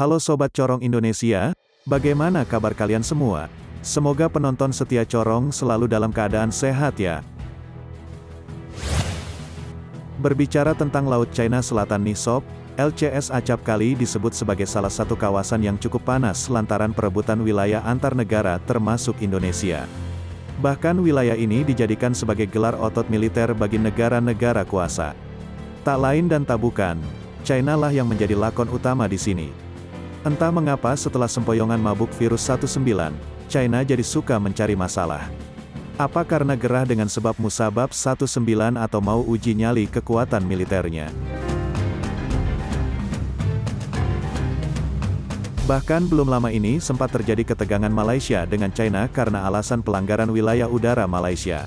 Halo Sobat Corong Indonesia, bagaimana kabar kalian semua? Semoga penonton setia Corong selalu dalam keadaan sehat ya. Berbicara tentang Laut China Selatan nih Sob, LCS acap kali disebut sebagai salah satu kawasan yang cukup panas lantaran perebutan wilayah antar negara termasuk Indonesia. Bahkan wilayah ini dijadikan sebagai gelar otot militer bagi negara-negara kuasa. Tak lain dan tak bukan, China lah yang menjadi lakon utama di sini. Entah mengapa setelah sempoyongan mabuk virus 19, China jadi suka mencari masalah. Apa karena gerah dengan sebab musabab 19 atau mau uji nyali kekuatan militernya? Bahkan belum lama ini sempat terjadi ketegangan Malaysia dengan China karena alasan pelanggaran wilayah udara Malaysia.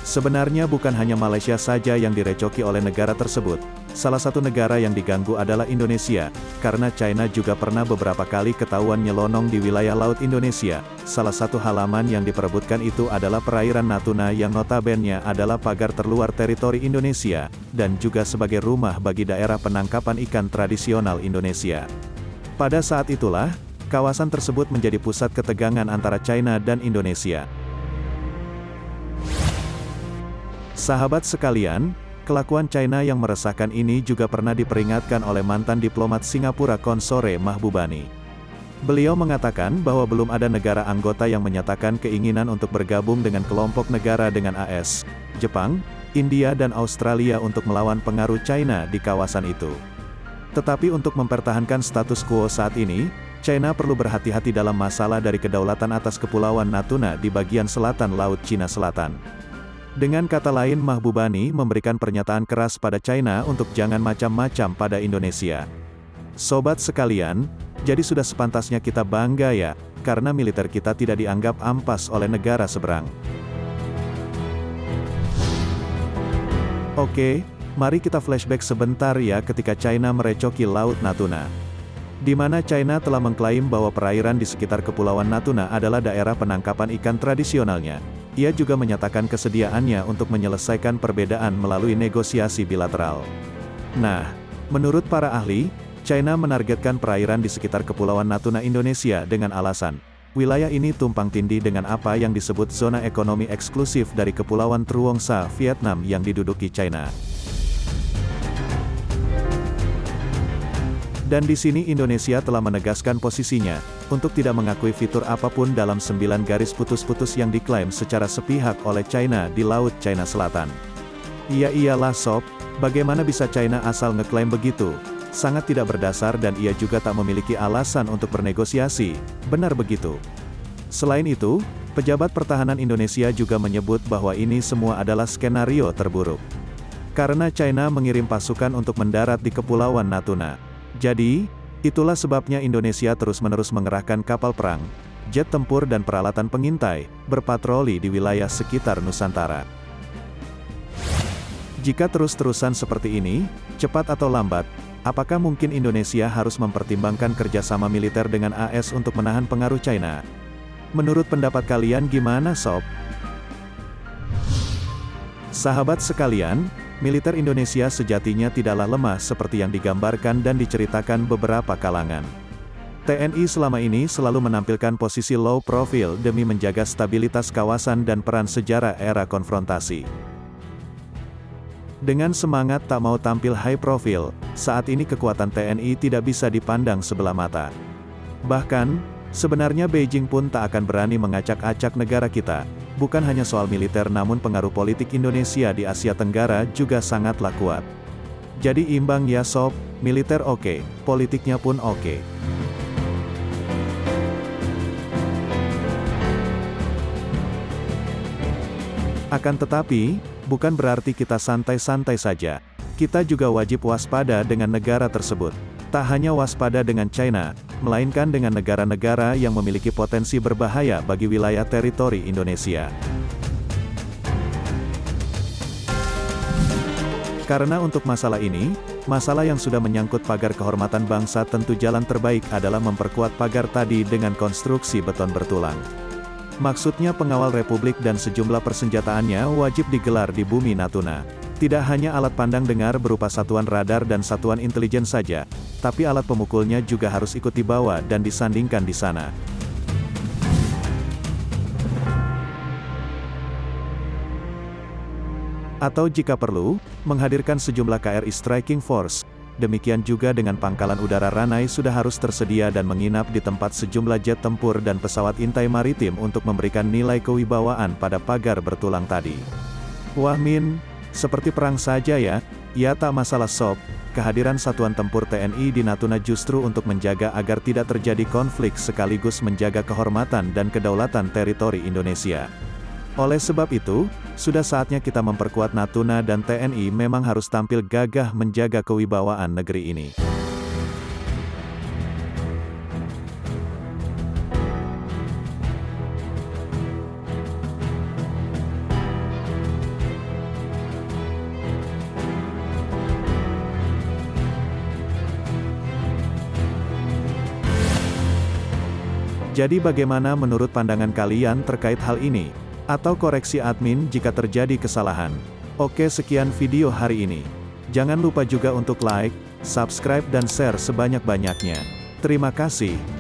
Sebenarnya bukan hanya Malaysia saja yang direcoki oleh negara tersebut. Salah satu negara yang diganggu adalah Indonesia, karena China juga pernah beberapa kali ketahuan nyelonong di wilayah laut Indonesia. Salah satu halaman yang diperebutkan itu adalah perairan Natuna yang notabene adalah pagar terluar teritori Indonesia, dan juga sebagai rumah bagi daerah penangkapan ikan tradisional Indonesia. Pada saat itulah, kawasan tersebut menjadi pusat ketegangan antara China dan Indonesia. Sahabat sekalian, kelakuan China yang meresahkan ini juga pernah diperingatkan oleh mantan diplomat Singapura Konsore Mahbubani. Beliau mengatakan bahwa belum ada negara anggota yang menyatakan keinginan untuk bergabung dengan kelompok negara dengan AS, Jepang, India dan Australia untuk melawan pengaruh China di kawasan itu. Tetapi untuk mempertahankan status quo saat ini, China perlu berhati-hati dalam masalah dari kedaulatan atas Kepulauan Natuna di bagian selatan Laut Cina Selatan. Dengan kata lain, Mahbubani memberikan pernyataan keras pada China untuk jangan macam-macam pada Indonesia. Sobat sekalian, jadi sudah sepantasnya kita bangga ya, karena militer kita tidak dianggap ampas oleh negara seberang. Oke, mari kita flashback sebentar ya ketika China merecoki Laut Natuna. Di mana China telah mengklaim bahwa perairan di sekitar Kepulauan Natuna adalah daerah penangkapan ikan tradisionalnya. Ia juga menyatakan kesediaannya untuk menyelesaikan perbedaan melalui negosiasi bilateral. Nah, menurut para ahli, China menargetkan perairan di sekitar Kepulauan Natuna Indonesia dengan alasan, wilayah ini tumpang tindih dengan apa yang disebut zona ekonomi eksklusif dari Kepulauan Truong Sa, Vietnam yang diduduki China. Dan di sini Indonesia telah menegaskan posisinya, untuk tidak mengakui fitur apapun dalam 9 garis putus-putus yang diklaim secara sepihak oleh China di Laut China Selatan. Iya iyalah Sob, bagaimana bisa China asal ngeklaim begitu? Sangat tidak berdasar dan ia juga tak memiliki alasan untuk bernegosiasi, benar begitu. Selain itu, pejabat pertahanan Indonesia juga menyebut bahwa ini semua adalah skenario terburuk. Karena China mengirim pasukan untuk mendarat di Kepulauan Natuna. Jadi, itulah sebabnya Indonesia terus-menerus mengerahkan kapal perang, jet tempur dan peralatan pengintai, berpatroli di wilayah sekitar Nusantara. Jika terus-terusan seperti ini, cepat atau lambat, apakah mungkin Indonesia harus mempertimbangkan kerjasama militer dengan AS untuk menahan pengaruh China? Menurut pendapat kalian gimana Sob? Sahabat sekalian, militer Indonesia sejatinya tidaklah lemah seperti yang digambarkan dan diceritakan beberapa kalangan. TNI selama ini selalu menampilkan posisi low profile demi menjaga stabilitas kawasan dan peran sejarah era konfrontasi. Dengan semangat tak mau tampil high profile, saat ini kekuatan TNI tidak bisa dipandang sebelah mata. Bahkan, sebenarnya Beijing pun tak akan berani mengacak-acak negara kita. Bukan hanya soal militer namun pengaruh politik Indonesia di Asia Tenggara juga sangatlah kuat. Jadi imbang ya Sob, militer oke, politiknya pun oke. Akan tetapi, bukan berarti kita santai-santai saja. Kita juga wajib waspada dengan negara tersebut. Tak hanya waspada dengan China, melainkan dengan negara-negara yang memiliki potensi berbahaya bagi wilayah teritori Indonesia. Karena untuk masalah ini, masalah yang sudah menyangkut pagar kehormatan bangsa tentu jalan terbaik adalah memperkuat pagar tadi dengan konstruksi beton bertulang. Maksudnya pengawal Republik dan sejumlah persenjataannya wajib digelar di bumi Natuna. Tidak hanya alat pandang dengar berupa satuan radar dan satuan intelijen saja, tapi alat pemukulnya juga harus ikut dibawa dan disandingkan di sana. Atau jika perlu, menghadirkan sejumlah KRI Striking Force. Demikian juga dengan pangkalan udara Ranai sudah harus tersedia dan menginap di tempat sejumlah jet tempur dan pesawat intai maritim untuk memberikan nilai kewibawaan pada pagar bertulang tadi. Wah Min, seperti perang saja ya. Ya tak masalah sob, kehadiran satuan tempur TNI di Natuna justru untuk menjaga agar tidak terjadi konflik sekaligus menjaga kehormatan dan kedaulatan teritori Indonesia. Oleh sebab itu, sudah saatnya kita memperkuat Natuna dan TNI memang harus tampil gagah menjaga kewibawaan negeri ini. Jadi bagaimana menurut pandangan kalian terkait hal ini? Atau koreksi admin jika terjadi kesalahan. Oke, sekian video hari ini. Jangan lupa juga untuk like, subscribe dan share sebanyak-banyaknya. Terima kasih.